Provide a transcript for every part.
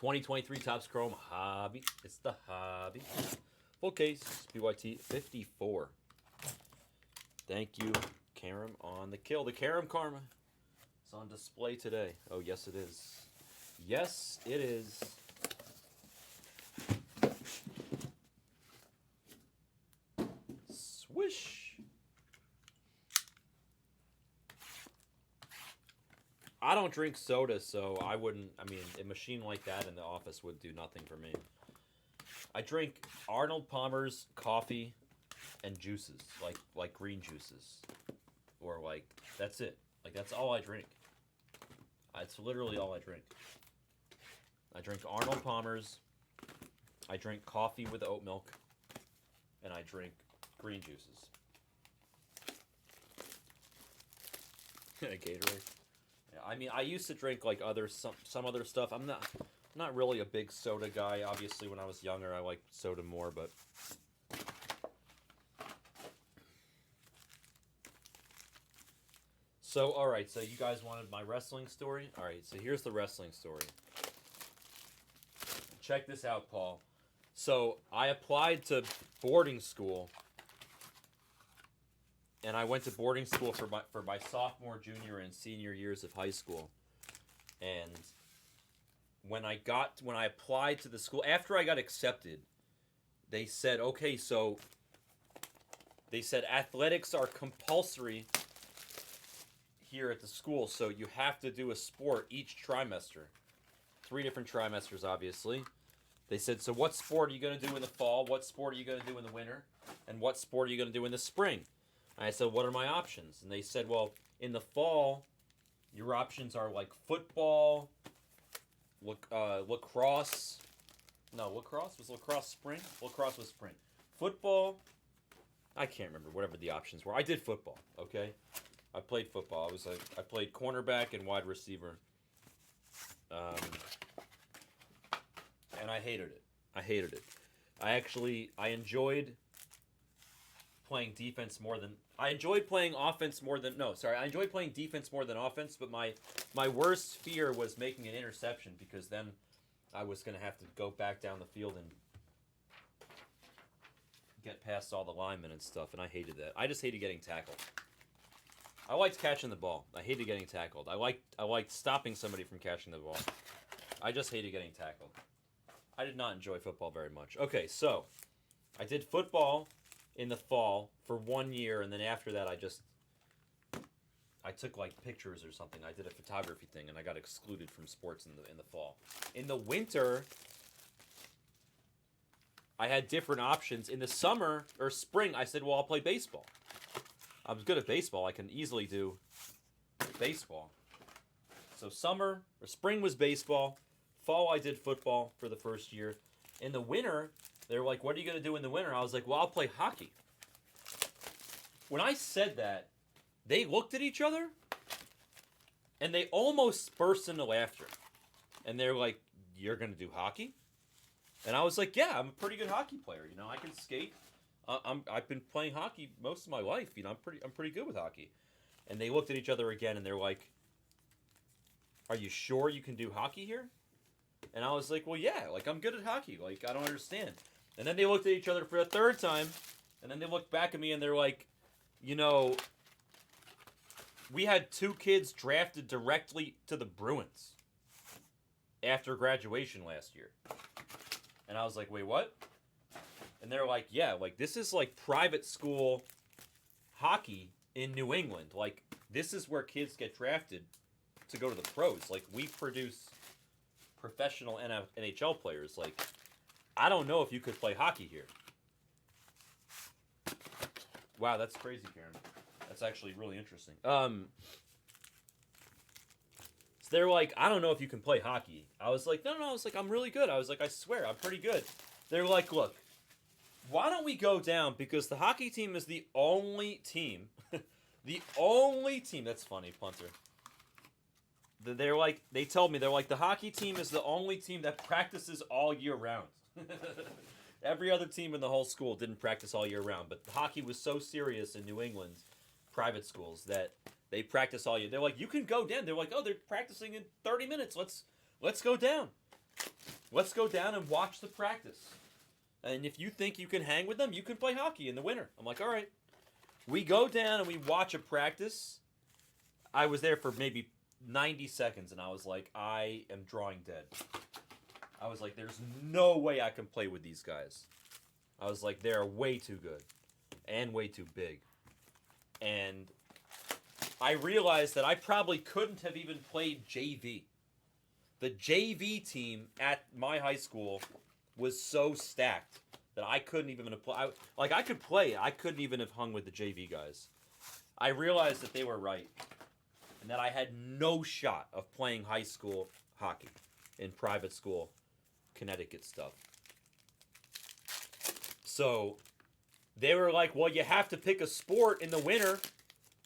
2023 Topps Chrome Hobby. It's the Hobby. Full case, BYT 54. Thank you, Karam on the kill. The Karam Karma is on display today. Oh, yes, it is. Yes, it is. Swish. I don't drink soda, so I wouldn't. I mean, a machine like that in the office would do nothing for me. I drink Arnold Palmer's coffee and juices, like green juices, or like that's it. Like that's all I drink. It's literally all I drink. I drink Arnold Palmer's. I drink coffee with oat milk, and I drink green juices. Gatorade. I mean, I used to drink like some other stuff. I'm not really a big soda guy. Obviously, when I was younger, I liked soda more, but so all right. So you guys wanted my wrestling story? All right. So here's the wrestling story. Check this out, Paul. So I applied to boarding school. And I went to boarding school for my sophomore, junior, and senior years of high school. And when I applied to the school, after I got accepted, they said, okay, so they said athletics are compulsory here at the school, so you have to do a sport each trimester. 3 different trimesters, obviously. They said, so what sport are you going to do in the fall? What sport are you going to do in the winter? And what sport are you going to do in the spring? I said, what are my options? And they said, well, in the fall, your options are like football, lacrosse. No, lacrosse? Was lacrosse spring? Lacrosse was spring. Football, I can't remember, whatever the options were. I did football, okay? I played football. I played cornerback and wide receiver. And I hated it. I enjoyed playing defense more than I enjoyed playing offense more than I enjoyed playing defense more than offense, but my worst fear was making an interception, because then I was going to have to go back down the field and get past all the linemen and stuff, and I hated that. I just hated getting tackled. I liked catching the ball. I hated getting tackled. I liked stopping somebody from catching the ball. I just hated getting tackled. I did not enjoy football very much. Okay, so I did football in the fall for 1 year, and then after that I took like pictures or something. I did a photography thing, and I got excluded from sports in the fall. In the winter, I had different options. In the summer or spring, I said, well, I'll play baseball. I was good at baseball. I can easily do baseball. So summer or spring was baseball. Fall, I did football for the first year. In the winter, they were like, what are you going to do in the winter? I was like, well, I'll play hockey. When I said that, they looked at each other, and they almost burst into laughter. And they're like, you're going to do hockey? And I was like, yeah, I'm a pretty good hockey player. You know, I can skate. I've been playing hockey most of my life. You know, I'm pretty good with hockey. And they looked at each other again, and they're like, are you sure you can do hockey here? And I was like, well, yeah, like, I'm good at hockey. Like, I don't understand. And then they looked at each other for a third time, and then they looked back at me, and they're like, you know, we had 2 kids drafted directly to the Bruins after graduation last year. And I was like, wait, what? And they're like, yeah, like, this is like private school hockey in New England. Like, this is where kids get drafted to go to the pros. Like, we produce professional NHL players. Like, I don't know if you could play hockey here. Wow, that's crazy, Karen. That's actually really interesting. So they're like, I don't know if you can play hockey. I was like, no. I was like, I'm really good. I was like, I swear, I'm pretty good. They're like, look, why don't we go down? Because the hockey team is the only team. The only team. That's funny, punter. They're like, they told me, they're like, the hockey team is the only team that practices all year round. Every other team in the whole school didn't practice all year round, but hockey was so serious in New England private schools that they practice all year. They're like, you can go down. They're like, oh, they're practicing in 30 minutes. Let's go down. let's go down and watch the practice. And if you think you can hang with them, you can play hockey in the winter. I'm like, all right. We go down and we watch a practice. I was there for maybe 90 seconds, and I was like, I am drawing dead. I was like, there's no way I can play with these guys. I was like, they're way too good and way too big. And I realized that I probably couldn't have even played JV. The JV team at my high school was so stacked that I couldn't even apply. I could play. I couldn't even have hung with the JV guys. I realized that they were right, and that I had no shot of playing high school hockey in private school, Connecticut stuff. So they were like, well, you have to pick a sport in the winter.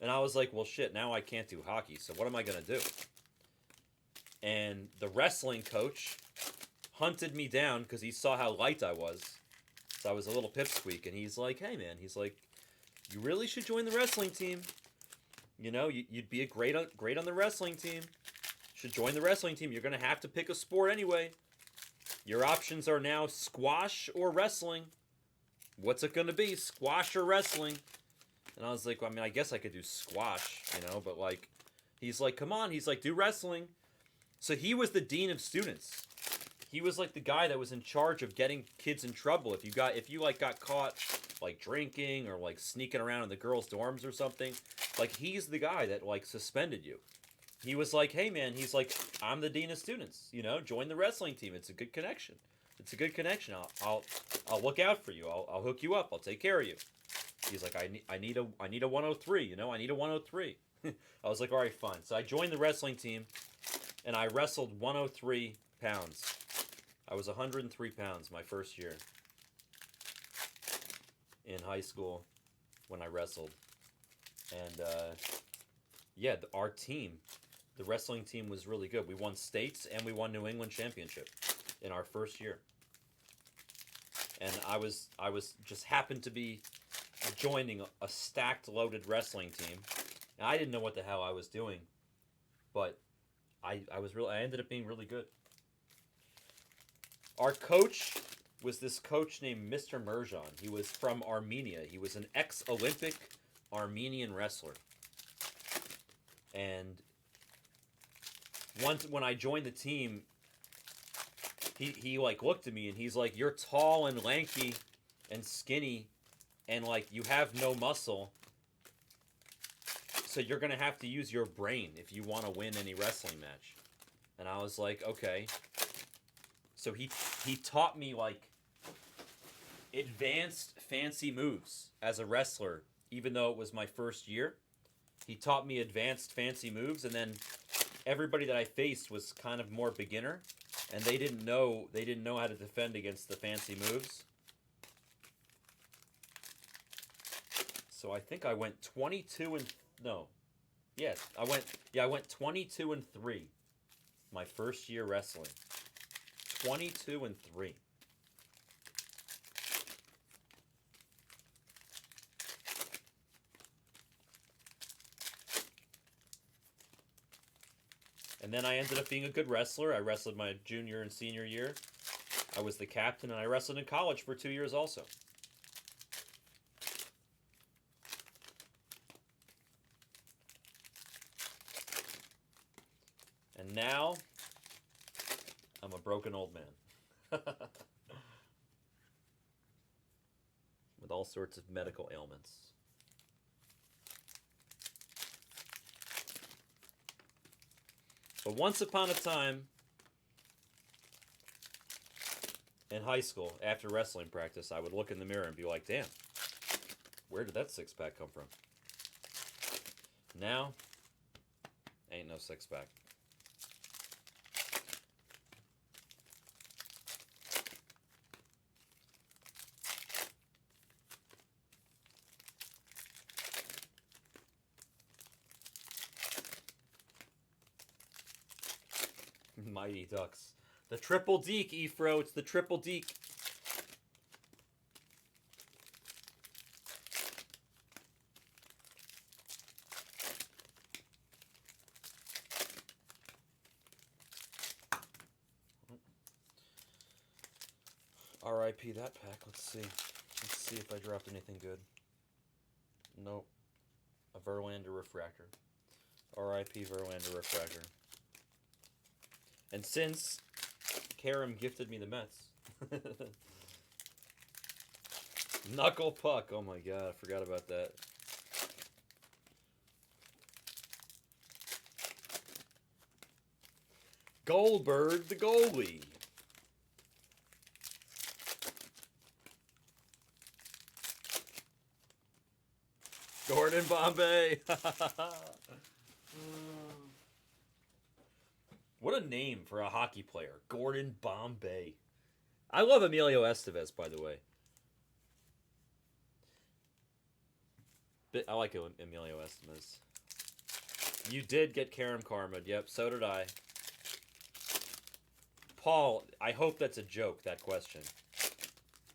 And I was like, well, shit, now I can't do hockey, so what am I going to do? And the wrestling coach hunted me down because he saw how light I was. So I was a little pipsqueak, and he's like, hey, man, he's like, you really should join the wrestling team. You know, you'd be great on the wrestling team. You should join the wrestling team. You're going to have to pick a sport anyway. Your options are now squash or wrestling. What's it going to be, squash or wrestling? And I was like, well, I mean, I guess I could do squash, you know, but like, he's like, come on. He's like, do wrestling. So he was the dean of students. He was like the guy that was in charge of getting kids in trouble. If you got caught like drinking or like sneaking around in the girls' dorms or something, like he's the guy that like suspended you. He was like, hey man, he's like, I'm the dean of students, you know, join the wrestling team. It's a good connection. It's a good connection. I'll look out for you. I'll hook you up. I'll take care of you. He's like, I need a 103, you know, I need a 103. I was like, all right, fine. So I joined the wrestling team, and I wrestled 103 pounds. I was 103 pounds my first year in high school when I wrestled. And yeah, our team, the wrestling team was really good. We won states and we won New England Championship in our first year. And I was just happened to be joining a stacked, loaded wrestling team. And I didn't know what the hell I was doing, but I ended up being really good. Our coach was this coach named Mr. Merjan. He was from Armenia. He was an ex-Olympic Armenian wrestler. And once when I joined the team, he like looked at me and he's like, you're tall and lanky and skinny and like you have no muscle, so you're gonna have to use your brain if you want to win any wrestling match. And I was like, okay. So he taught me like advanced fancy moves as a wrestler, even though it was my first year. He taught me advanced fancy moves, and then everybody that I faced was kind of more beginner, and they didn't know how to defend against the fancy moves. So I think I went 22 and no. Yes, I went 22 and 3 my first year wrestling. 22 and 3. And then I ended up being a good wrestler. I wrestled my junior and senior year. I was the captain, and I wrestled in college for 2 years also. And now, I'm a broken old man. With all sorts of medical ailments. But once upon a time, in high school, after wrestling practice, I would look in the mirror and be like, damn, where did that six-pack come from? Now, ain't no six-pack. Mighty Ducks. The triple deke, Efro. It's the triple deke. R.I.P. that pack. Let's see. Let's see if I dropped anything good. Nope. A Verlander refractor. R.I.P. Verlander refractor. And since Karam gifted me the Mets. Knuckle puck. Oh my god, I forgot about that. Goldberg, the goalie. Gordon Bombay. What a name for a hockey player. Gordon Bombay. I love Emilio Estevez, by the way. I like Emilio Estevez. You did get Karam Karma. Yep, so did I. Paul, I hope that's a joke, that question.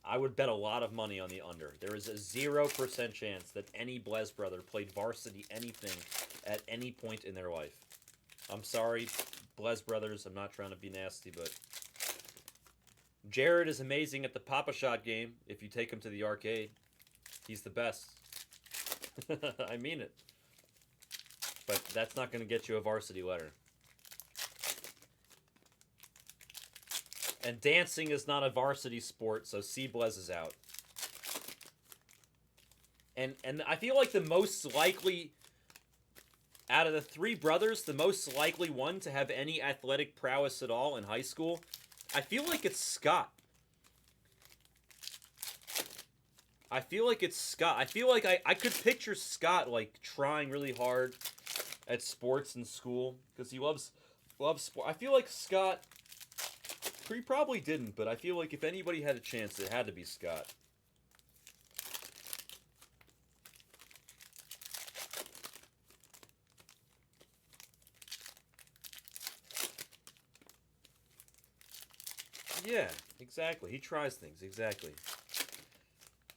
I would bet a lot of money on the under. There is a 0% chance that any Blez brother played varsity anything at any point in their life. I'm sorry, Blez brothers. I'm not trying to be nasty, but Jared is amazing at the Papa Shot game if you take him to the arcade. He's the best. I mean it. But that's not going to get you a varsity letter. And dancing is not a varsity sport, so C Blez is out. And I feel like the most likely, out of the three brothers, the most likely one to have any athletic prowess at all in high school, I feel like it's Scott. I feel like it's Scott. I feel like I could picture Scott, like, trying really hard at sports in school, because he loves sport. I feel like Scott, he probably didn't, but I feel like if anybody had a chance, it had to be Scott. Yeah, exactly. He tries things, exactly.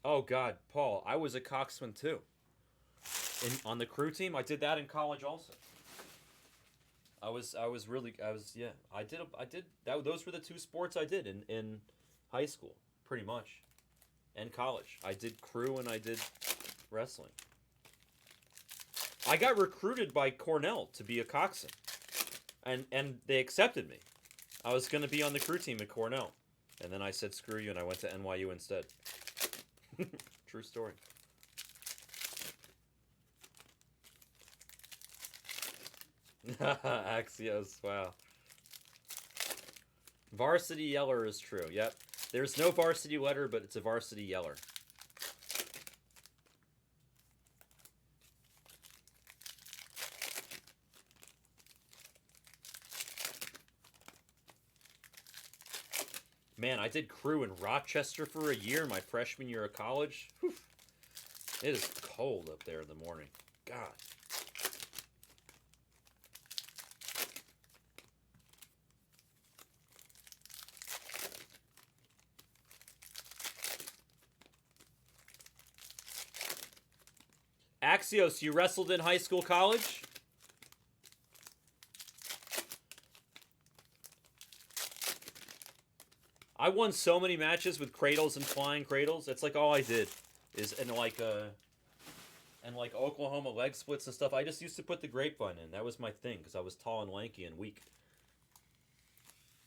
Oh God, Paul, I was a coxswain too. On the crew team, I did that in college also. I did that. Those were the two sports I did in high school, pretty much, and college. I did crew and I did wrestling. I got recruited by Cornell to be a coxswain, and they accepted me. I was going to be on the crew team at Cornell, and then I said screw you, and I went to NYU instead. True story. Axios, wow. Varsity Yeller is true, yep. There's no varsity letter, but it's a varsity Yeller. Man, I did crew in Rochester for a year, my freshman year of college. Whew. It is cold up there in the morning. God. Axios, you wrestled in high school, college? I won so many matches with cradles and flying cradles. That's like all I did. Is and like Oklahoma leg splits and stuff. I just used to put the grapevine in. That was my thing because I was tall and lanky and weak.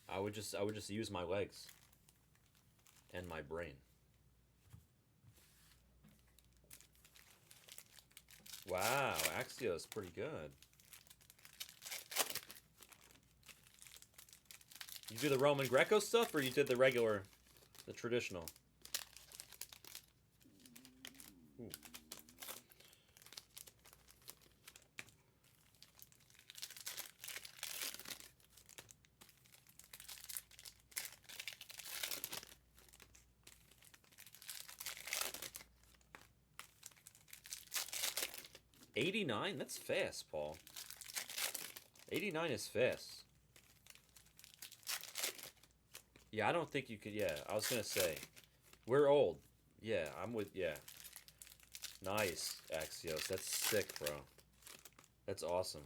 I would just use my legs and my brain. Wow, Axios, pretty good. You do the Roman Greco stuff, or you did the regular, the traditional? Ooh. $89? That's fast, Paul. 89 is fast. Yeah, I don't think you could. Yeah, I was gonna say, we're old. Yeah, I'm with. Yeah, nice, Axios. That's sick, bro. That's awesome.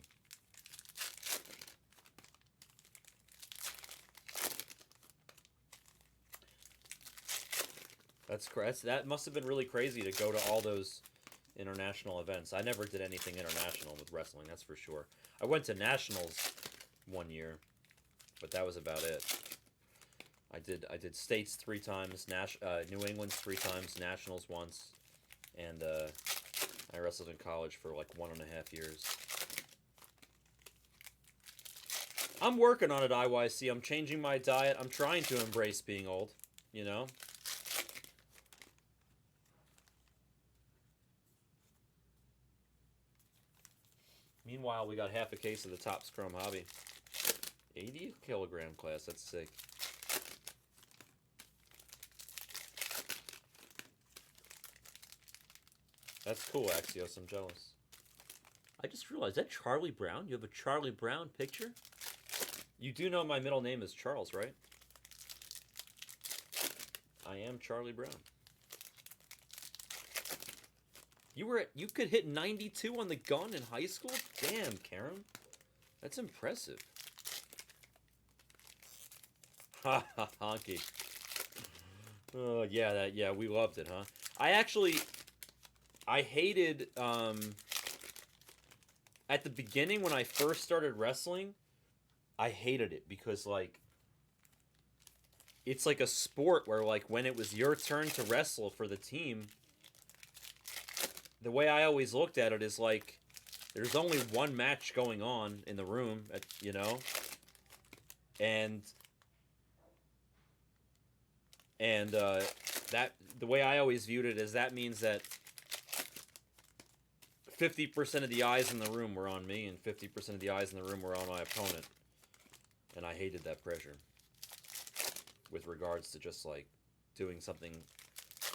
That must have been really crazy to go to all those international events. I never did anything international with wrestling, that's for sure. I went to nationals one year, but that was about it. I did states 3 times, New England 3 times, nationals once, and I wrestled in college for like 1.5 years. I'm working on it, IYC. I'm changing my diet. I'm trying to embrace being old, you know? Meanwhile, we got half a case of the Top Scrum Hobby. 80 kilogram class, that's sick. That's cool, Axios, I'm jealous. I just realized, that Charlie Brown? You have a Charlie Brown picture? You do know my middle name is Charles, right? I am Charlie Brown. You could hit 92 on the gun in high school? Damn, Karen. That's impressive. Ha ha, honky. Oh, yeah, we loved it, huh? I hated, at the beginning when I first started wrestling, I hated it because, like, it's like a sport where, like, when it was your turn to wrestle for the team, the way I always looked at it is, like, there's only one match going on in the room, you know? And that, the way I always viewed it is that means that 50% of the eyes in the room were on me, and 50% of the eyes in the room were on my opponent. And I hated that pressure. With regards to just, like, doing something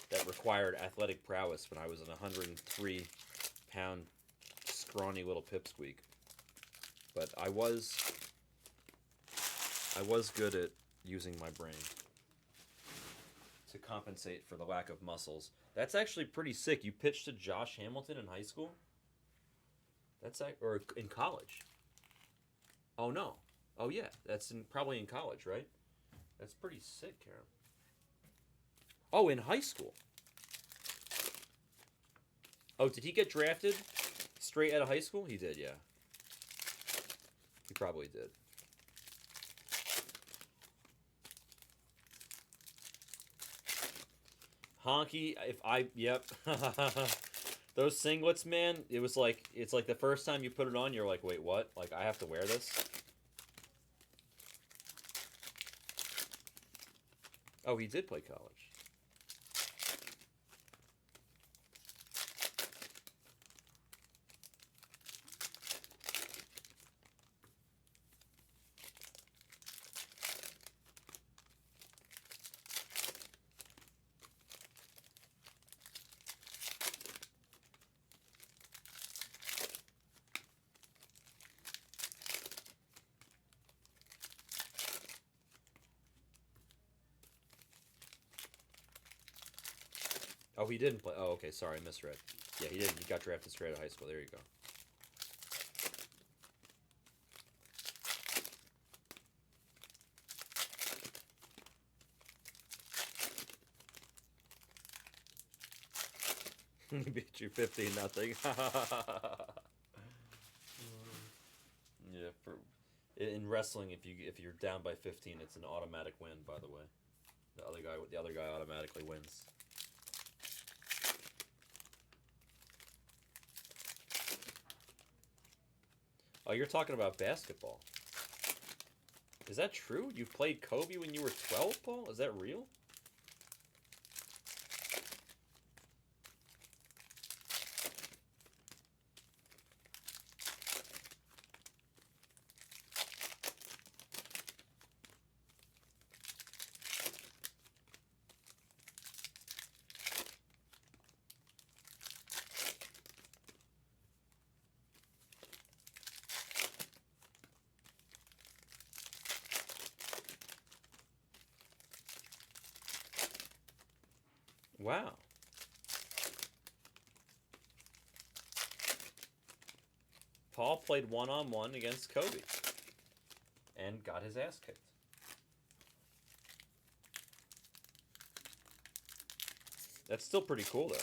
that required athletic prowess when I was an 103-pound, scrawny little pipsqueak. But I was good at using my brain to compensate for the lack of muscles. That's actually pretty sick. You pitched to Josh Hamilton in high school? Or in college? Oh, no. Oh, yeah. That's probably in college, right? That's pretty sick, Karen. Oh, in high school. Oh, did he get drafted straight out of high school? He did, yeah. He probably did. Honky, yep. Those singlets, man, it's like the first time you put it on, you're like, wait, what? Like, I have to wear this? Oh, he did play college. Oh, he didn't play. Oh, okay, sorry, I misread. Yeah, he didn't. He got drafted straight out of high school. There you go. Beat you 15-0. Yeah, in wrestling, if you're down by 15, it's an automatic win. By the way, the other guy automatically wins. Oh, you're talking about basketball. Is that true? You played Kobe when you were 12, Paul? Is that real? Wow. Paul played one-on-one against Kobe and got his ass kicked. That's still pretty cool, though.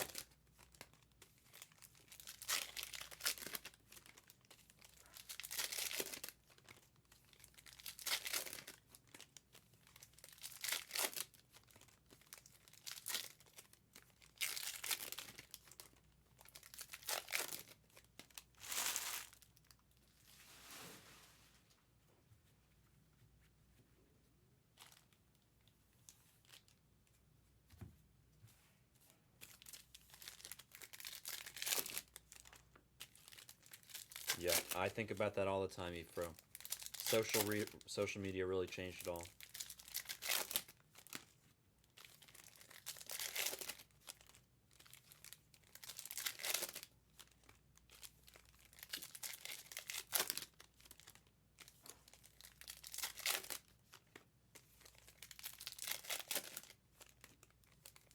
Yeah, I think about that all the time, Efro. Social media really changed it all.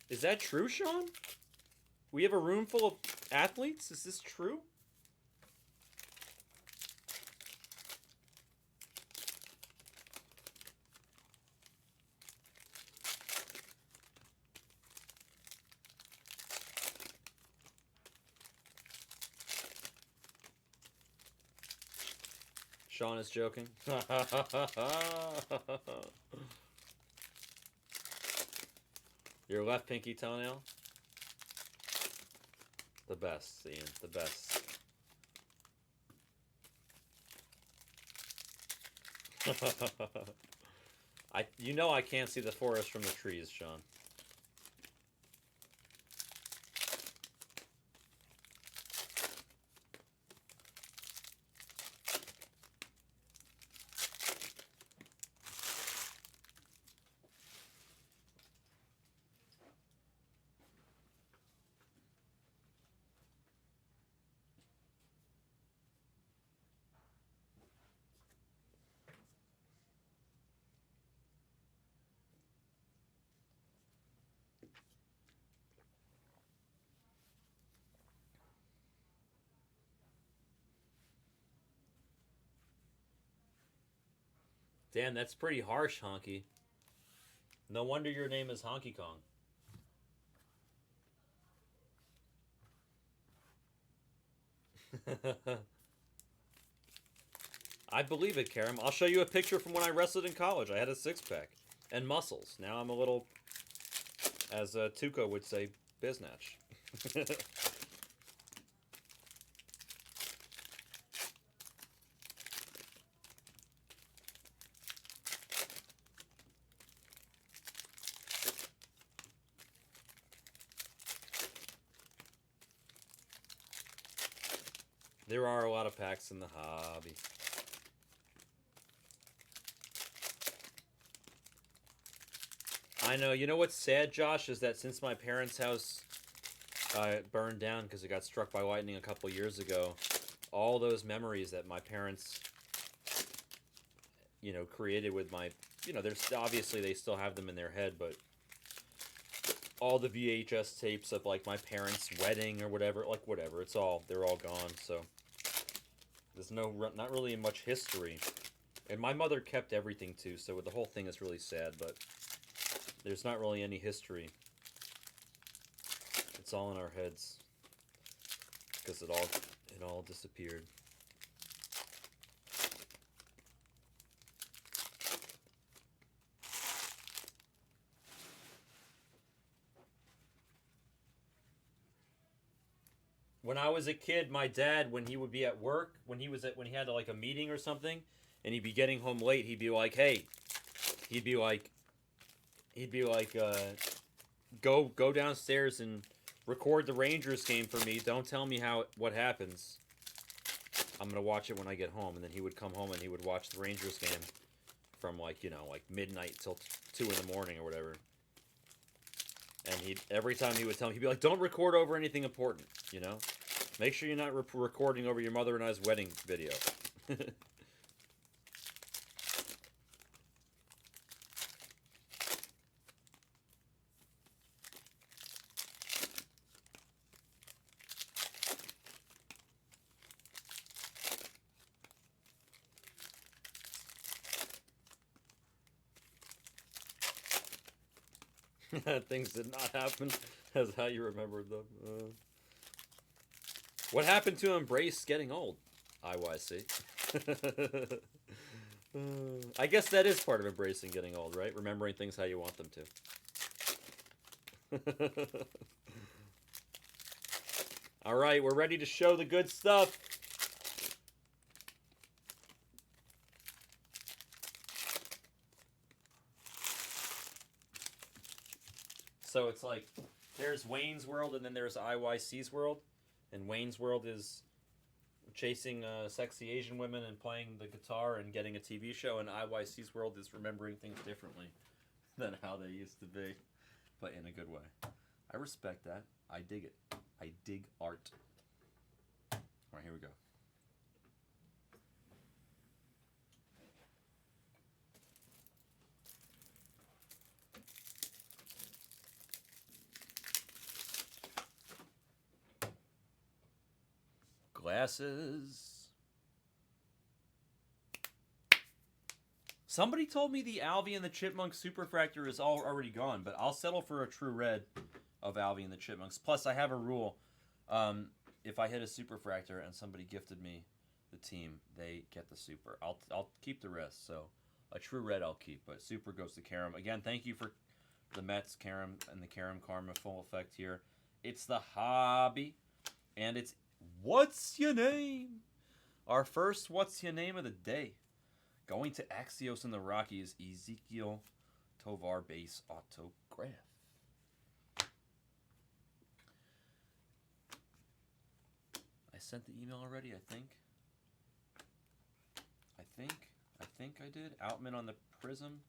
Is that true, Sean? We have a room full of athletes? Is this true? Sean is joking. Your left pinky toenail? The best, Ian. The best. You know I can't see the forest from the trees, Sean. Damn, that's pretty harsh, Honky. No wonder your name is Honky Kong. I believe it, Karam. I'll show you a picture from when I wrestled in college. I had a six-pack and muscles. Now I'm a little, as Tuco would say, biznatch. There are a lot of packs in the hobby. I know. You know what's sad, Josh, is that since my parents' house burned down because it got struck by lightning a couple years ago, all those memories that my parents, created with my, there's obviously they still have them in their head, but all the VHS tapes of like my parents' wedding or whatever, they're all gone. So there's not really much history, and my mother kept everything too. So the whole thing is really sad, but there's not really any history. It's all in our heads because it all disappeared. When I was a kid, my dad, when he would be at work, when he had like a meeting or something, and he'd be getting home late, he'd be like, "Hey," he'd be like, go downstairs and record the Rangers game for me. Don't tell me what happens. I'm gonna watch it when I get home." And then he would come home and he would watch the Rangers game from like midnight till 2 in the morning or whatever. And every time he would tell me, he'd be like, "Don't record over anything important, Make sure you're not recording over your mother and I's wedding video." Things did not happen as how you remembered them. What happened to embrace getting old? IYC. I guess that is part of embracing getting old, right? Remembering things how you want them to. All right, we're ready to show the good stuff. So it's like there's Wayne's World and then there's IYC's World. And Wayne's World is chasing sexy Asian women and playing the guitar and getting a TV show. And IYC's World is remembering things differently than how they used to be, but in a good way. I respect that. I dig it. I dig art. All right, here we go. Glasses. Somebody told me the Alvy and the Chipmunks Superfractor is already gone, but I'll settle for a true red of Alvy and the Chipmunks. Plus, I have a rule. If I hit a Superfractor and somebody gifted me the team, they get the Super. I'll keep the rest. So a true red I'll keep, but Super goes to Karam. Again, thank you for the Mets, Karam, and the Karam Karma full effect here. It's the hobby, and it's What's Your Name? Our first What's Your Name of the day. Going to Axios in the Rockies, Ezekiel Tovar base autograph. I sent the email already, I think. I think I did. Outman on the Prism.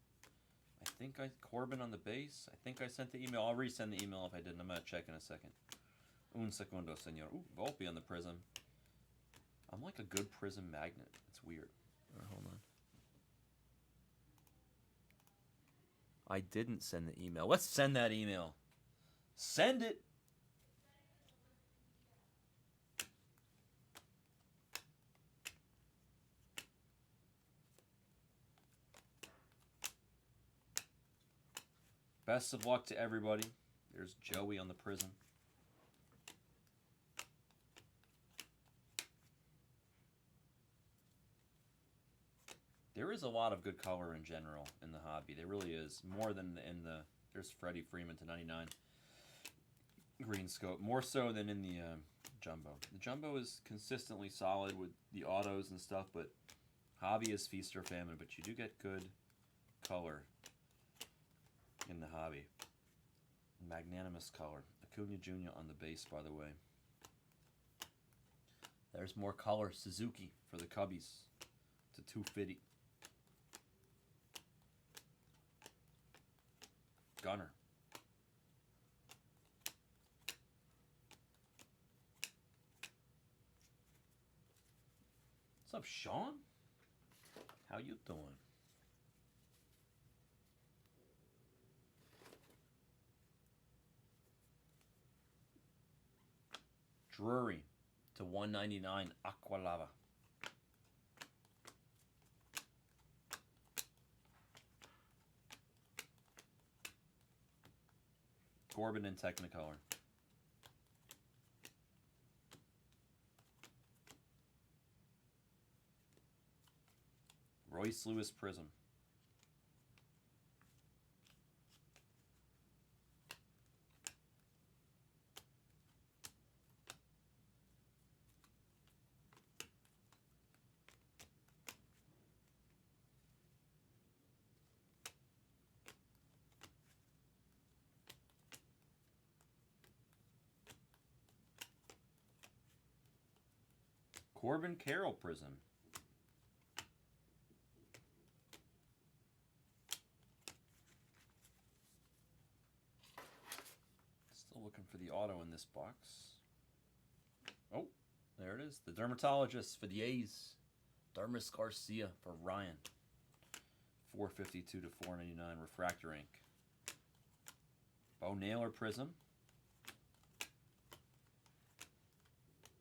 Corbin on the base. I think I sent the email. I'll resend the email if I didn't. I'm going to check in a second. Un segundo, senor. Ooh, Volpe on the Prism. I'm like a good Prism magnet. It's weird. Hold on. I didn't send the email. Let's send that email. Send it. Best of luck to everybody. There's Joey on the Prism. There is a lot of good color in general in the hobby. There really is. More than in the... There's Freddie Freeman to 99. Green scope. More so than in the Jumbo. The Jumbo is consistently solid with the autos and stuff, but hobby is feast or famine. But you do get good color in the hobby. Magnanimous color. Acuna Jr. on the base, by the way. There's more color. Suzuki for the Cubbies to 250. Gunner. What's up, Sean? How you doing? Drury to 199 Aqualava. Corbin in Technicolor. Royce Lewis Prism. Corbin Carroll Prism. Still looking for the auto in this box. Oh, there it is. The Dermatologist for the A's. Darmis Garcia for Ryan. 452 to 499 Refractor ink. Bo Naylor Prism.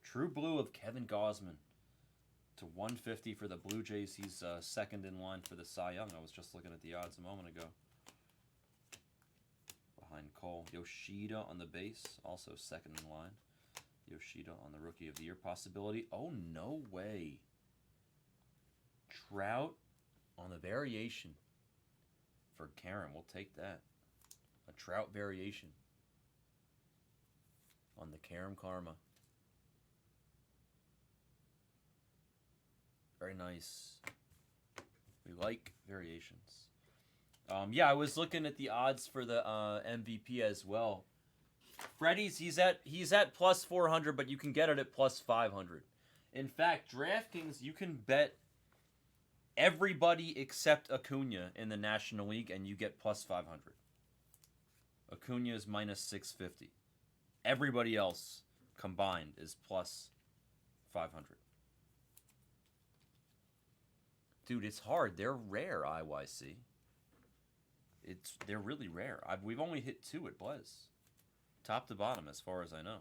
True Blue of Kevin Gausman to 150 for the Blue Jays. He's second in line for the Cy Young. I was just looking at the odds a moment ago. Cole. Yoshida on the base, also second in line. Yoshida on the Rookie of the Year possibility. Oh, no way. Trout on the variation for Karen. We'll take that. A Trout variation on the Karam Karma. Very nice. We like variations. Yeah, I was looking at the odds for the MVP as well. Freddie's he's at plus 400, but you can get it at plus 500. In fact, DraftKings, you can bet everybody except Acuna in the National League, and you get plus 500. Acuna is minus 650. Everybody else combined is plus 500. Dude, it's hard. They're rare, IYC. They're really rare. We've only hit 2 at Blaze. Top to bottom, as far as I know.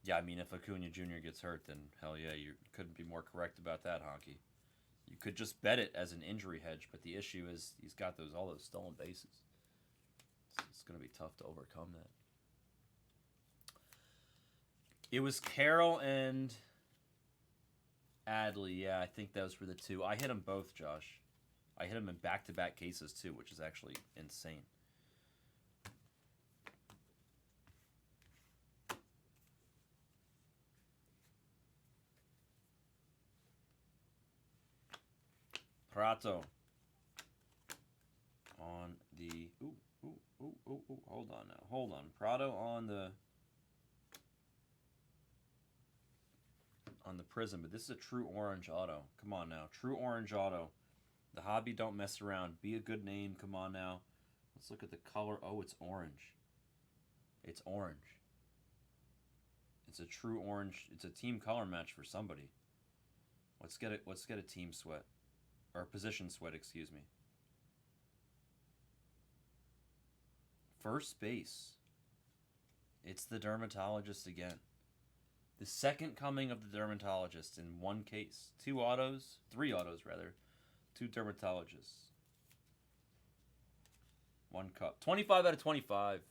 Yeah, I mean, if Acuna Jr. gets hurt, then hell yeah, you couldn't be more correct about that, Honky. You could just bet it as an injury hedge, but the issue is he's got all those stolen bases. It's going to be tough to overcome that. It was Carroll and Adley. Yeah, I think those were the 2. I hit them both, Josh. I hit them in back-to-back cases, too, which is actually insane. Prato on the hold on now. Hold on. Prado on the Prism, but this is a true orange auto. Come on now. True orange auto. The hobby don't mess around. Be a good name. Come on now. Let's look at the color. Oh, it's orange. It's orange. It's a true orange. It's a team color match for somebody. Let's get a team sweat. Or position sweat, excuse me. First base. It's the dermatologist again. The second coming of the dermatologist in one case. 3 autos rather. 2 dermatologists. 1 cup. 25 out of 25.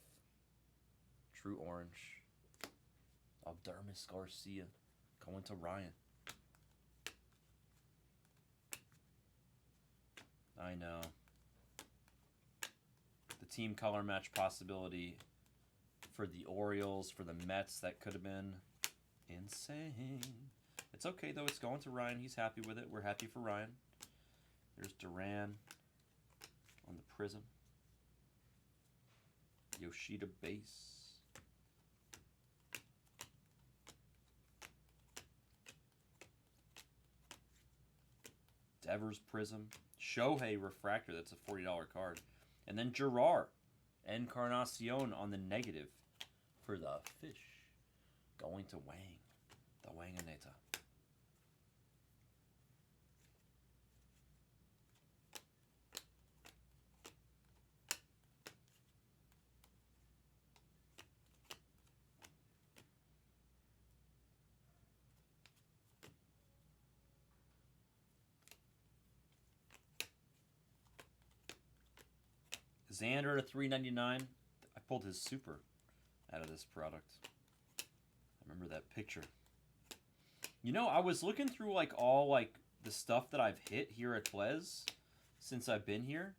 True orange. Aldermis Garcia. Going to Ryan. I know. The team color match possibility for the Orioles, for the Mets, that could have been insane. It's okay, though. It's going to Ryan. He's happy with it. We're happy for Ryan. There's Duran on the Prism. Yoshida base. Devers Prism. Shohei Refractor, that's a $40 card. And then Gerard Encarnacion on the negative for the Fish. Going to Wang. The Wanganeta. Xander to $3.99. I pulled his super out of this product. I remember that picture. You know, I was looking through all the stuff that I've hit here at Blez since I've been here.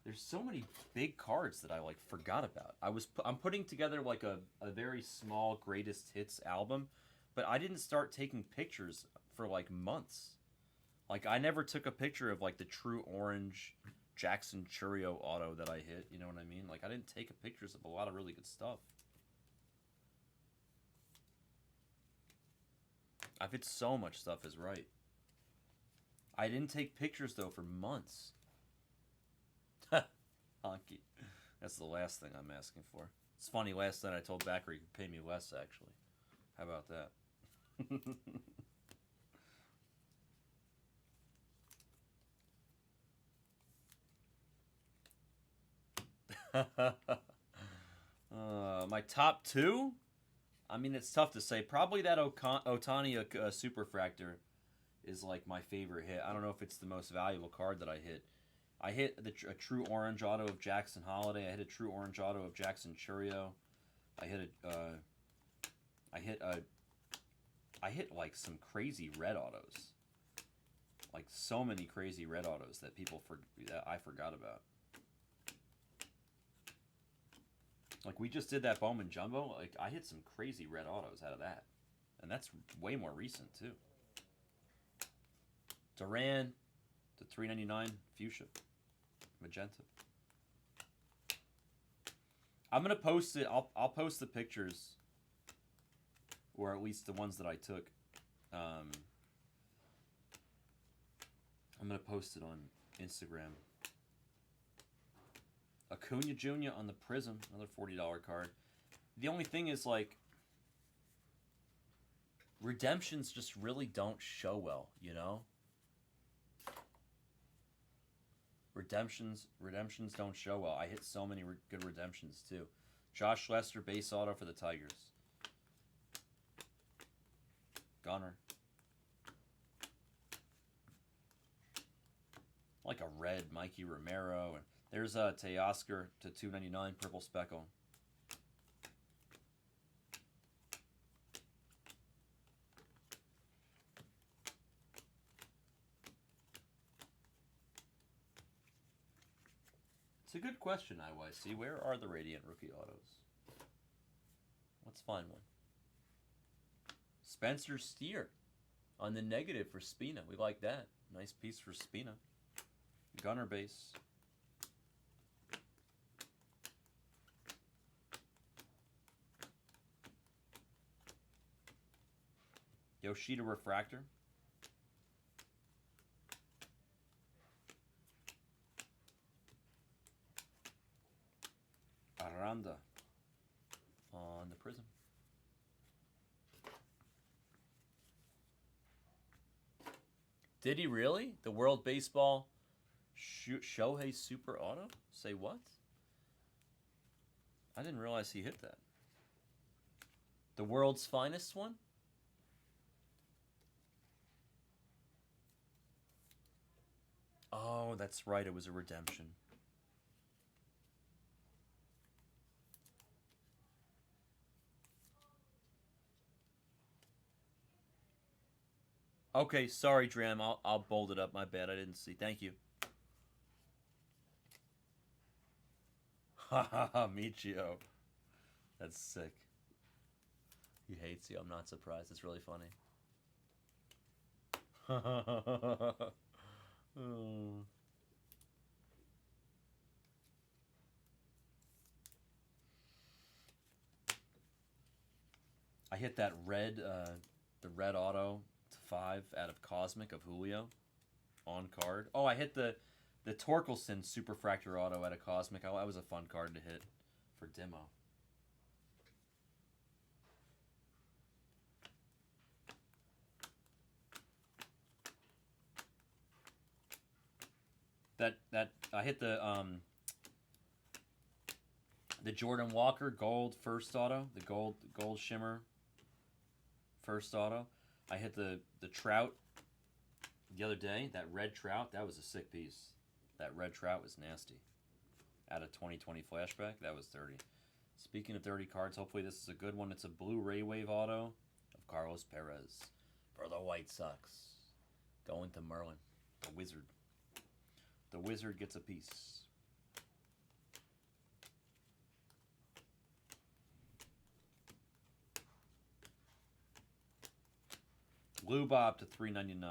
There's so many big cards that I forgot about. I'm putting together a very small greatest hits album, but I didn't start taking pictures for months. I never took a picture of the true orange Jackson Churio auto that I hit, you know what I mean? I didn't take pictures of a lot of really good stuff. I've hit so much stuff is right. I didn't take pictures though for months. Honky. That's the last thing I'm asking for. It's funny. Last night I told Backer he could pay me less. Actually, how about that? My top two. I mean, it's tough to say. Probably that Otani Superfractor is like my favorite hit. I don't know if it's the most valuable card that I hit. I hit a true orange auto of Jackson Holiday. I hit a true orange auto of Jackson Churio. I hit like some crazy red autos. Like so many crazy red autos that that I forgot about. Like we just did that Bowman Jumbo. Like I hit some crazy red autos out of that. And that's way more recent too. Duran, the 399 Fuchsia. Magenta. I'm gonna post it. I'll post the pictures, or at least the ones that I took. I'm gonna post it on Instagram. Acuna Jr. on the Prism, another $40 card. The only thing is like redemptions just really don't show well, you know. Redemptions don't show well. I hit so many good redemptions too. Josh Lester base auto for the Tigers. Gunner. Like a red Mikey Romero. And there's a Teoscar to 299 purple speckle. It's a good question, IYC. Where are the Radiant rookie autos? Let's find one. Spencer Steer on the negative for Spina. We like that. Nice piece for Spina. Gunner base. Yoshida refractor. Aranda on the Prism. Did he really? The World Baseball Shohei Super Auto? Say what? I didn't realize he hit that. The world's finest one? Oh, that's right. It was a redemption. Okay, sorry, Dram. I'll bold it up. My bad. I didn't see. Thank you. Haha, Michio. That's sick. He hates you. I'm not surprised. It's really funny. I hit that red, the red auto to 5 out of Cosmic of Julio on card. Oh, I hit the Torkelson Superfractor auto out of Cosmic. That was a fun card to hit for Demo. That I hit the Jordan Walker gold first auto, the gold shimmer first auto. I hit the Trout the other day, that red Trout. That was a sick piece. That red Trout was nasty. Out of 2020 flashback, that was dirty. Speaking of dirty cards, hopefully this is a good one. It's a blue Ray Wave auto of Carlos Perez for the White Sox. Going to Merlin, the Wizard. The Wizard gets a piece. Lou Bob to $3.99.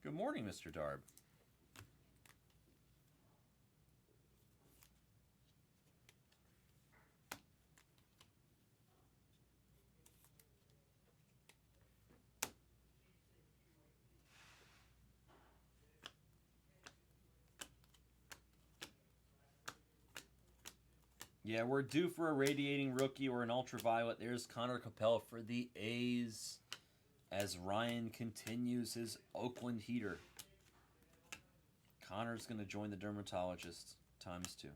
Good morning, Mr. Darb. Yeah, we're due for a radiating rookie or an ultraviolet. There's Connor Capella for the A's as Ryan continues his Oakland heater. Connor's going to join the dermatologist ×2.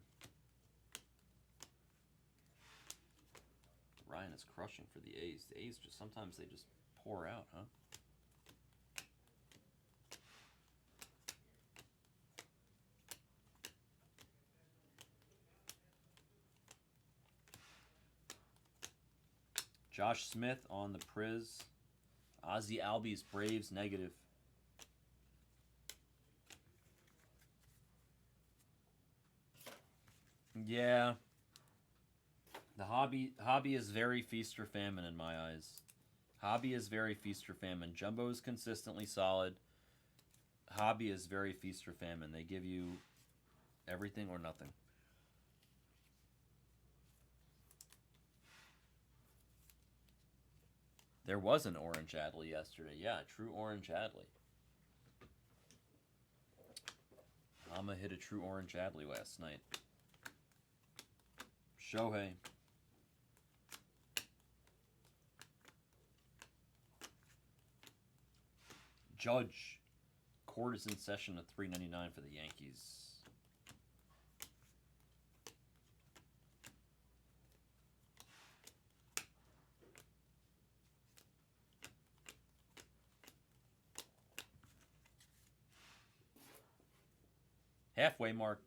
Ryan is crushing for the A's. The A's just sometimes they just pour out, huh? Josh Smith on the Priz. Ozzy Albies, Braves, negative. Yeah. The hobby is very feast or famine in my eyes. Hobby is very feast or famine. Jumbo is consistently solid. Hobby is very feast or famine. They give you everything or nothing. There was an orange Adley yesterday. Yeah, true orange Adley. Hama hit a true orange Adley last night. Shohei. Judge. Court is in session at $3.99 for the Yankees. Halfway mark.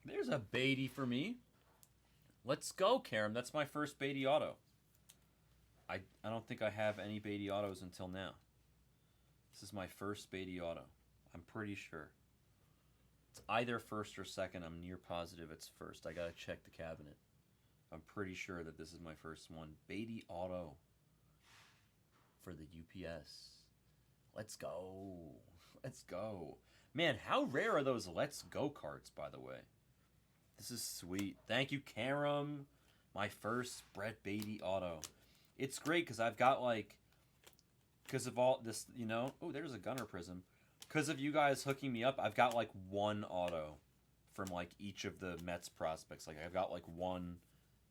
There's a Beatty for me. Let's go, Karam. That's my first Beatty auto. I don't think I have any Beatty autos until now. This is my first Beatty auto. I'm pretty sure. It's either first or second. I'm near positive it's first. I gotta check the cabinet. I'm pretty sure that this is my first one. Beatty auto for the UPS. Let's go. Let's go. Man, how rare are those Let's Go cards, by the way? This is sweet. Thank you, Karam. My first Brett Beatty auto. It's great because I've got like, because of all this, you know. Oh, there's a Gunner Prism. Because of you guys hooking me up, I've got like one auto from like each of the Mets prospects. Like I've got like one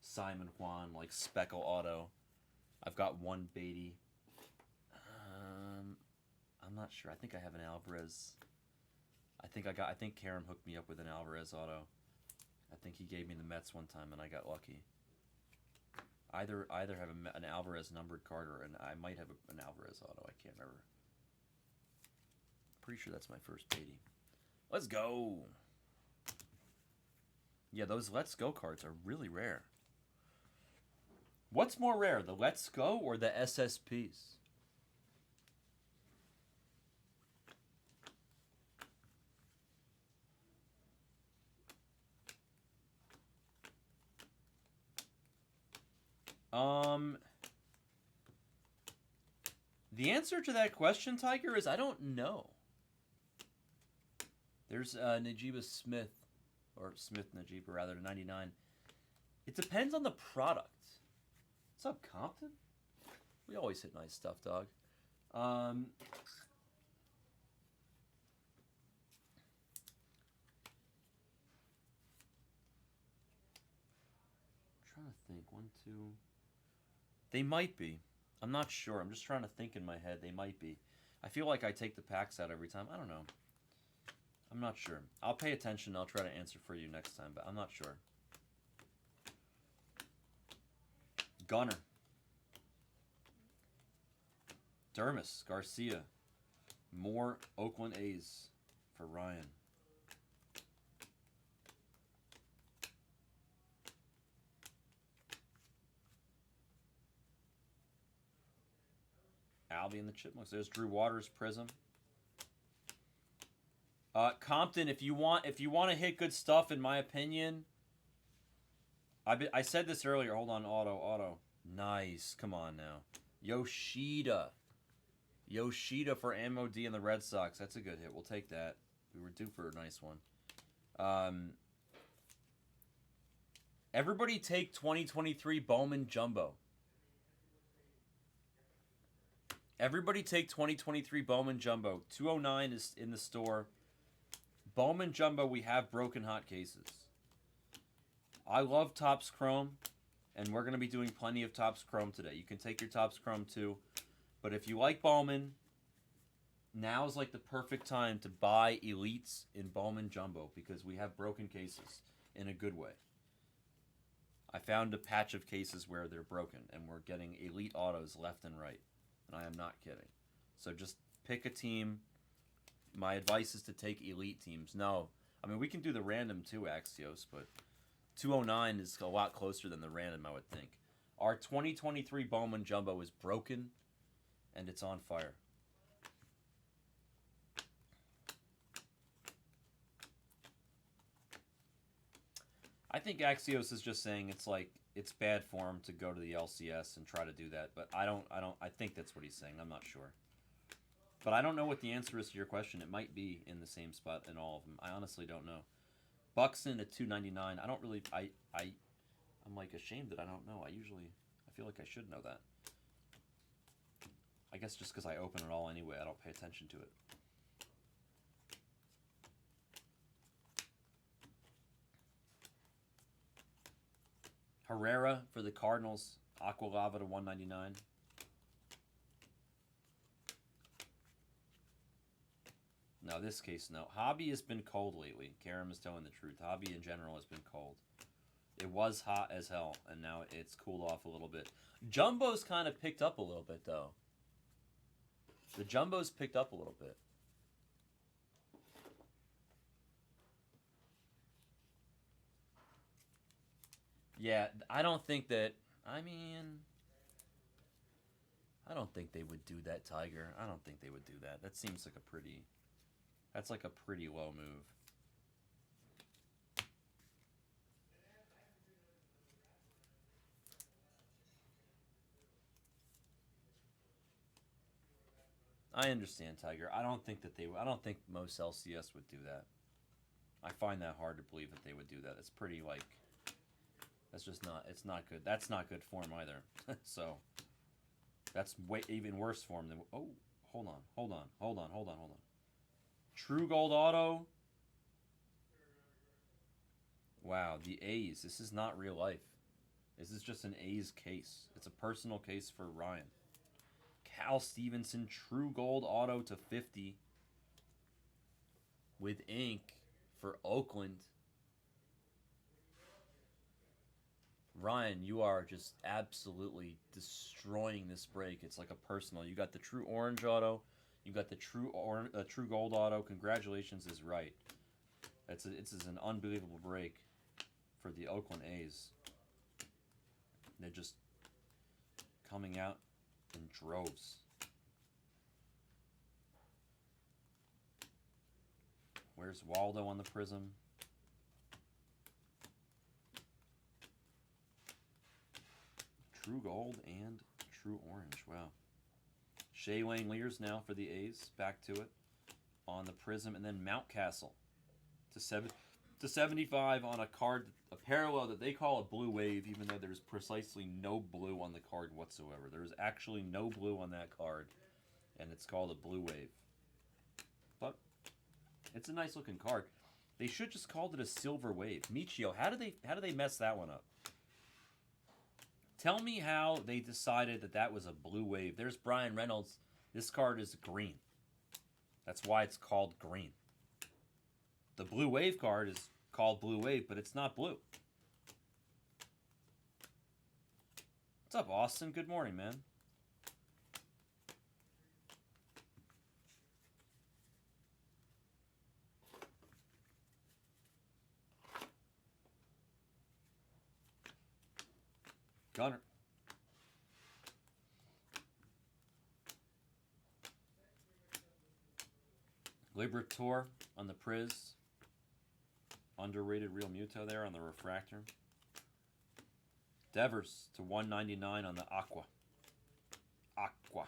Simon Juan like speckle auto. I've got one Beatty. I'm not sure. I think I have an Alvarez. I think Karam hooked me up with an Alvarez auto. I think he gave me the Mets one time and I got lucky. Either have an Alvarez numbered card or I might have an Alvarez auto. I can't remember. Pretty sure that's my first Beatty. Let's go. Yeah, those Let's Go cards are really rare. What's more rare, the Let's Go or the SSPs? The answer to that question, Tiger, is I don't know. There's Najiba Smith, or Smith Najiba rather, 99. It depends on the product. What's up, Compton? We always hit nice stuff, dog. Trying to think. 1, 2. They might be. I'm not sure. I'm just trying to think in my head. They might be. I feel like I take the packs out every time. I don't know. I'm not sure. I'll pay attention. I'll try to answer for you next time, but I'm not sure. Gunner. Dermis. Garcia. More Oakland A's for Ryan. Albie and the Chipmunks. There's Drew Waters Prism. Compton, if you want to hit good stuff, in my opinion, I said this earlier. Hold on, auto. Nice. Come on now. Yoshida for MOD and the Red Sox. That's a good hit. We'll take that. We were due for a nice one. Everybody take 2023 Bowman Jumbo. Everybody take 2023 Bowman Jumbo. 209 is in the store. Bowman Jumbo, we have broken hot cases. I love Topps Chrome, and we're going to be doing plenty of Topps Chrome today. You can take your Topps Chrome too. But if you like Bowman, now is like the perfect time to buy Elites in Bowman Jumbo because we have broken cases in a good way. I found a patch of cases where they're broken, and we're getting Elite autos left and right. And I am not kidding. So just pick a team. My advice is to take Elite teams. No, I mean, we can do the random too, Axios, but 209 is a lot closer than the random, I would think. Our 2023 Bowman Jumbo is broken, and it's on fire. I think Axios is just saying it's bad form to go to the LCS and try to do that, but I think that's what he's saying. I'm not sure. But I don't know what the answer is to your question. It might be in the same spot in all of them. I honestly don't know. Buxton at 299. I don't really I'm like ashamed that I don't know. I feel like I should know that. I guess just because I open it all anyway, I don't pay attention to it. Herrera for the Cardinals. Aqualava to 199. No, this case, no. Hobby has been cold lately. Karam is telling the truth. Hobby in general has been cold. It was hot as hell, and now it's cooled off a little bit. Jumbo's kind of picked up a little bit, though. The Jumbo's picked up a little bit. Yeah, I don't think that... I don't think they would do that, Tiger. I don't think they would do that. That seems like a pretty... That's like a pretty low move. I understand, Tiger. I don't think most LCS would do that. I find that hard to believe that they would do that. It's pretty like... That's just not... It's not good. That's not good form either. So... That's even worse form than... Oh, hold on. True Gold Auto. Wow, the A's. This is not real life. This is just an A's case. It's a personal case for Ryan. Cal Stevenson, True Gold Auto to 50. With ink for Oakland. Ryan, you are just absolutely destroying this break. It's like a personal. You got the True Orange Auto. You got the True Gold Auto. Congratulations is right. It's an unbelievable break for the Oakland A's. They're just coming out in droves. Where's Waldo on the Prism? True Gold and True Orange. Wow. Shea Langeliers now for the A's. Back to it on the Prism. And then Mountcastle to 75 on a card, a parallel that they call a blue wave, even though there's precisely no blue on the card whatsoever. There's actually no blue on that card, and it's called a blue wave. But it's a nice looking card. They should just called it a silver wave. Michio, how do they mess that one up? Tell me how they decided that was a blue wave. There's Brian Reynolds. This card is green. That's why it's called green. The blue wave card is called blue wave, but it's not blue. What's up, Austin? Good morning, man. Gunner. Libertor on the Priz. Underrated Real Muto there on the Refractor. Devers to 199 on the Aqua. Aqua.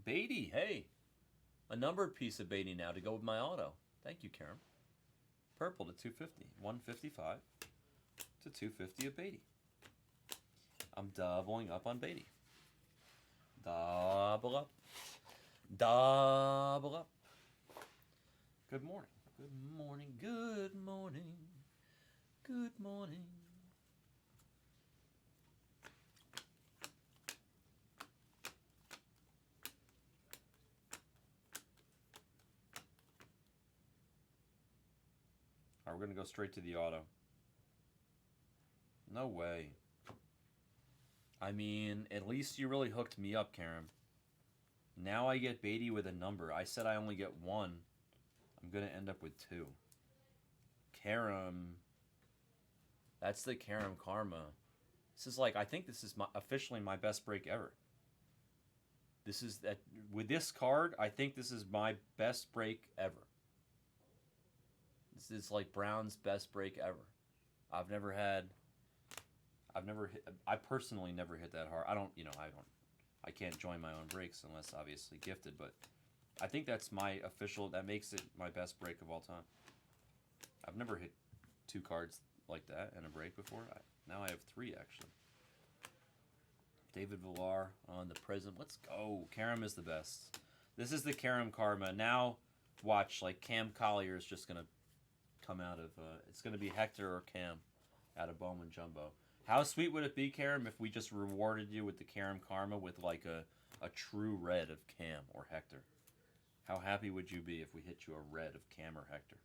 Beatty, hey. A numbered piece of Beatty now to go with my auto. Thank you, Karen. Purple to 250. 155 to 250 of Beatty. I'm doubling up on Beatty. Double up. Double up. Good morning. Good morning. Good morning. Good morning. All right, we're going to go straight to the auto. No way. I mean, at least you really hooked me up, Karen. Now I get Beatty with a number. I said I only get one. I'm going to end up with two. Karam. That's the Karam Karma. This is like, I think this is officially my best break ever. This is that with this card, I think this is my best break ever. This is like Brown's best break ever. I personally never hit that hard. I can't join my own breaks unless obviously gifted, but I think that's my official, that makes it my best break of all time. I've never hit two cards like that in a break before. Now I have three, actually. David Villar on the Prism. Let's go. Karam is the best. This is the Karam Karma. Now, watch, like Cam Collier is just going to come out of, it's going to be Hector or Cam out of Bowman Jumbo. How sweet would it be, Karam, if we just rewarded you with the Karam Karma with like a true red of Cam or Hector? How happy would you be if we hit you a red of Cam or Hector?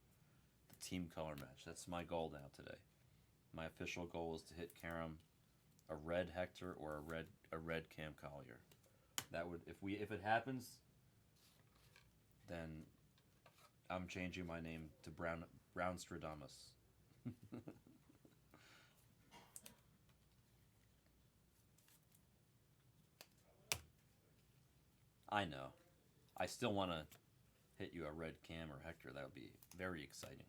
The team color match. That's my goal now today. My official goal is to hit Karam a red Hector or a red Cam Collier. That would, if it happens, then I'm changing my name to Brownstradamus. I know. I still want to hit you a red Cam or Hector. That would be very exciting.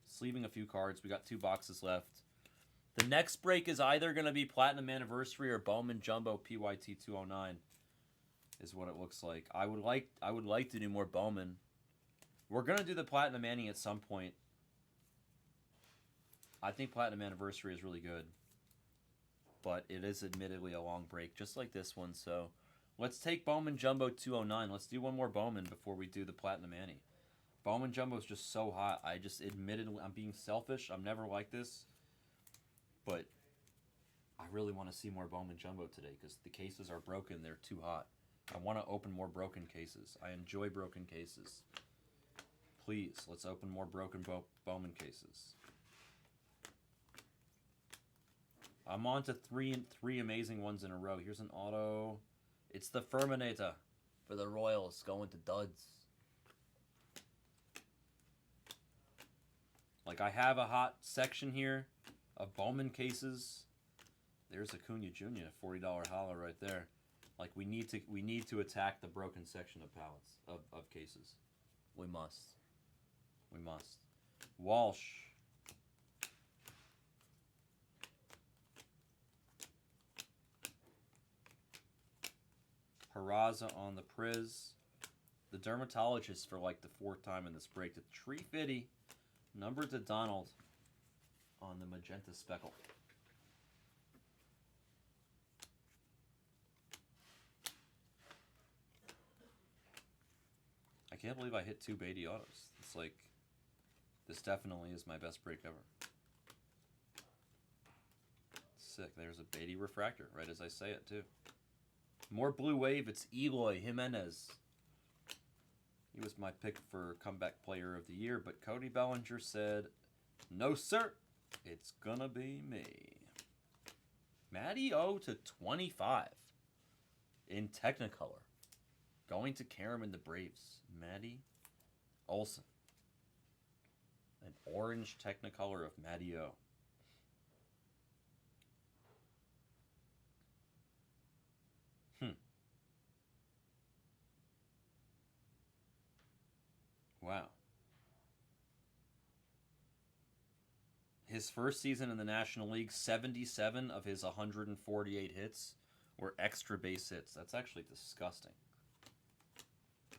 Sleeving a few cards. We got 2 boxes left. The next break is either going to be Platinum Anniversary or Bowman Jumbo PYT 209. Is what it looks like. I would like to do more Bowman. We're going to do the Platinum Annie at some point. I think Platinum Anniversary is really good. But it is admittedly a long break, just like this one. So let's take Bowman Jumbo 209. Let's do one more Bowman before we do the Platinum Annie. Bowman Jumbo is just so hot. I just admittedly, I'm being selfish. I'm never like this. But I really want to see more Bowman Jumbo today because the cases are broken. They're too hot. I want to open more broken cases. I enjoy broken cases. Please, let's open more broken Bowman cases. I'm on to three amazing ones in a row. Here's an auto. It's the Ferminator for the Royals going to duds. Like, I have a hot section here of Bowman cases. There's Acuna Jr., $40 hollow right there. Like, we need to attack the broken section of pallets of cases. We must. We must. Walsh. Peraza on the Priz. The Dermatologist for like the 4th time in this break. The Tree Fitty. Number to Donald on the Magenta Speckle. I can't believe I hit 2 Beatty autos. It's like, this definitely is my best break ever. Sick. There's a Beatty Refractor, right as I say it, too. More Blue Wave. It's Eloy Jimenez. He was my pick for Comeback Player of the Year, but Cody Bellinger said, no, sir. It's gonna be me. Matty O to 25 in Technicolor. Going to Karam and the Braves. Matty Olson. An orange Technicolor of Matty O. Wow. His first season in the National League, 77 of his 148 hits were extra base hits. That's actually disgusting.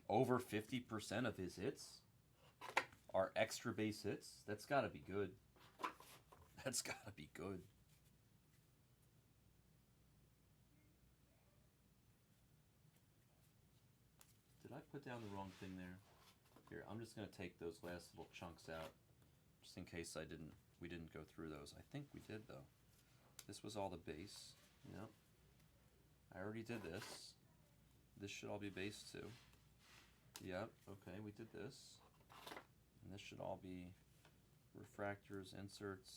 Over 50% of his hits are extra base hits. That's got to be good. That's got to be good. Did I put down the wrong thing there? Here, I'm just going to take those last little chunks out just in case we didn't go through those. I think we did, though. This was all the base. Yep. I already did this. This should all be base, too. Yep, okay, we did this. And this should all be refractors, inserts.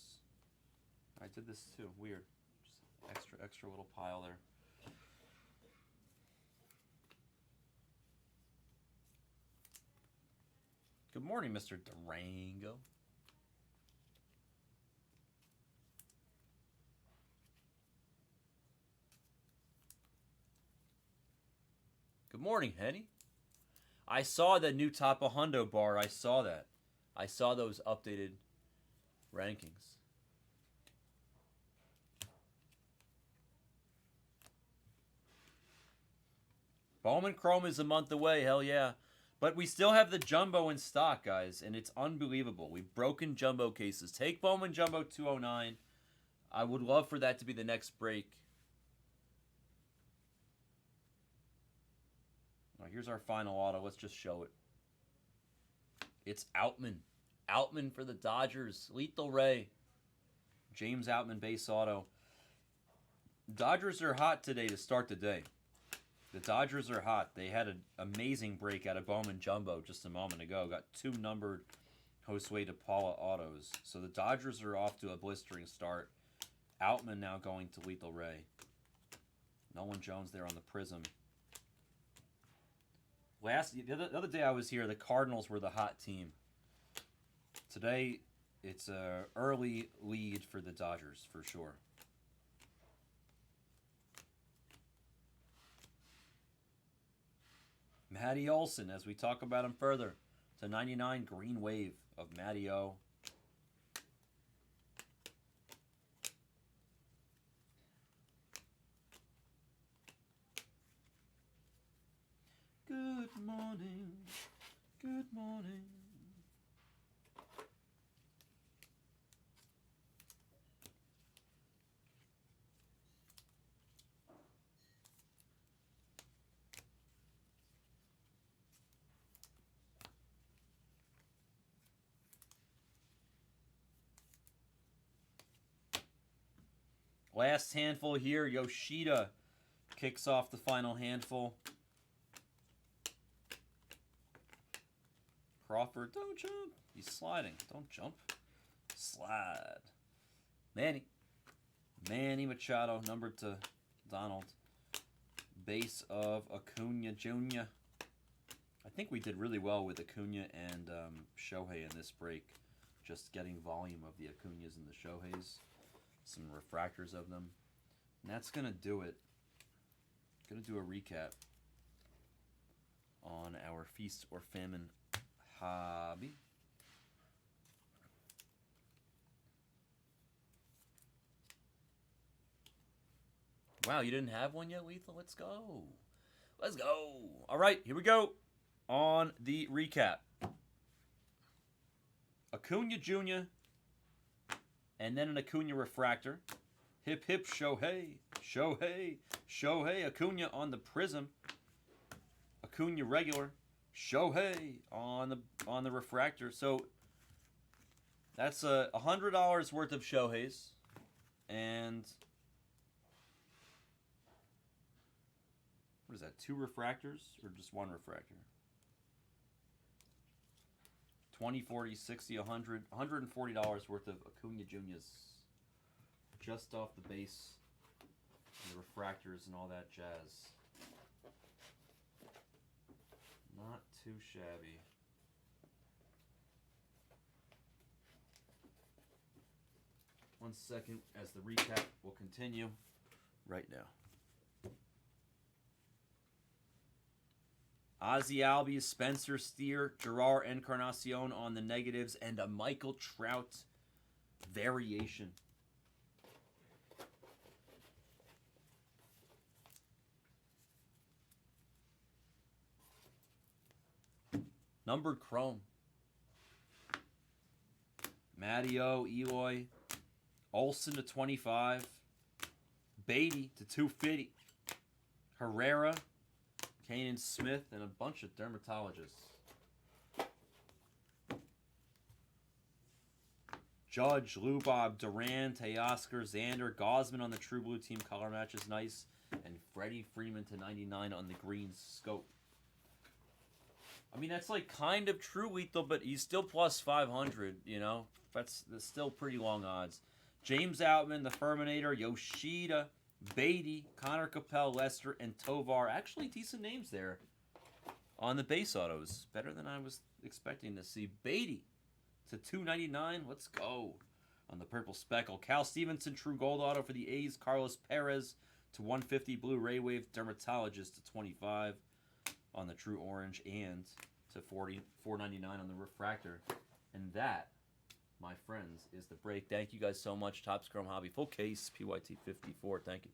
I did this, too. Weird. Just extra little pile there. Good morning, Mr. Durango. Good morning, Henny. I saw the new Tapa Hundo bar. I saw that. I saw those updated rankings. Bowman Chrome is a month away. Hell yeah. But we still have the Jumbo in stock, guys, and it's unbelievable. We've broken Jumbo cases. Take Bowman Jumbo 209. I would love for that to be the next break. All right, here's our final auto. Let's just show it. It's Outman. Outman for the Dodgers. Lethal Ray. James Outman base auto. Dodgers are hot today to start the day. The Dodgers are hot. They had an amazing break out of Bowman Jumbo just a moment ago. Got 2 numbered Josue de Paula autos. So the Dodgers are off to a blistering start. Outman now going to Lethal Ray. Nolan Jones there on the Prism. The other day I was here, the Cardinals were the hot team. Today, it's an early lead for the Dodgers, for sure. Matty Olson, as we talk about him further, to 99 Green Wave of Matty O. Good morning, good morning. Last handful here. Yoshida kicks off the final handful. Crawford, don't jump. He's sliding. Don't jump. Slide. Manny Machado, numbered to Donald. Base of Acuna Jr. I think we did really well with Acuna and Shohei in this break. Just getting volume of the Acunas and the Shoheis. Some refractors of them. And that's going to do it. Going to do a recap on our Feast or Famine hobby. Wow, you didn't have one yet, Lethal? Let's go. Let's go. All right, here we go on the recap. Acuna Jr., and then an Acuna refractor. Hip hip Shohei. Shohei. Shohei. Acuna on the Prism. Acuna regular. Shohei on the refractor. So that's $100 worth of Shoheis. And what is that? 2 refractors or just 1 refractor? 20, 40, 60, 100, $140 worth of Acuna Juniors. Just off the base. And the refractors and all that jazz. Not too shabby. One second as the recap will continue right now. Ozzy Albies, Spencer Steer, Gerard Encarnacion on the negatives, and a Michael Trout variation. Numbered chrome. Matteo, Eloy, Olsen to 25, Beatty to 250, Herrera, Kanan Smith, and a bunch of dermatologists. Judge, Lubob, Durant, Teoscar, Xander, Gosman on the True Blue Team color match is nice, and Freddie Freeman to 99 on the green scope. I mean, that's like kind of true lethal, but he's still plus 500, you know? That's still pretty long odds. James Outman, the Furminator, Yoshida, Beatty, Connor Capel, Lester, and Tovar. Actually, decent names there on the base autos. Better than I was expecting to see. Beatty to 299. Let's go. On the purple speckle. Cal Stevenson, True Gold auto for the A's. Carlos Perez to 150. Blue Ray Wave Dermatologist to 25 on the True Orange, and to 499 on the Refractor. And that, my friends, is the break. Thank you guys so much. Topps Chrome Hobby. Full case, PYT 54. Thank you.